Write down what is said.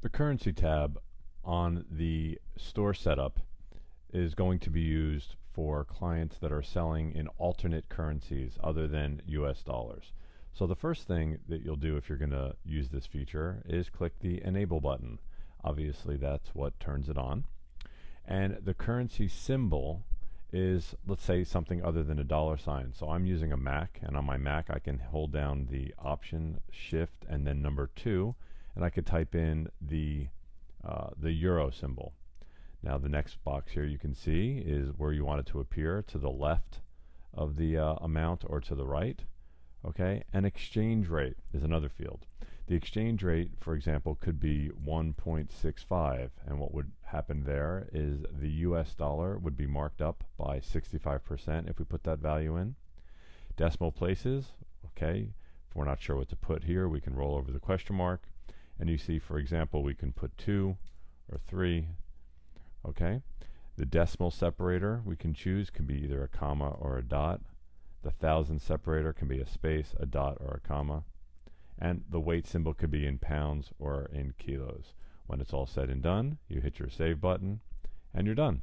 The currency tab on the store setup is going to be used for clients that are selling in alternate currencies other than US dollars. So the first thing that you'll do if you're going to use this feature is click the enable button. Obviously that's what turns it on. And the currency symbol is, let's say, something other than a dollar sign. So I'm using a Mac, and on my Mac I can hold down the Option, Shift, and then number 2, and I could type in the euro symbol. Now the next box here you can see is where you want it to appear, to the left of the amount or to the right. Okay, and exchange rate is another field. The exchange rate, for example, could be 1.65, and what would happen there is the US dollar would be marked up by 65% if we put that value in. Decimal places, okay, if we're not sure what to put here, we can roll over the question mark, and you see, for example, we can put 2 or 3, okay. The decimal separator we can choose can be either a comma or a dot. The thousand separator can be a space, a dot, or a comma. And the weight symbol could be in pounds or in kilos. When it's all said and done, you hit your save button and you're done.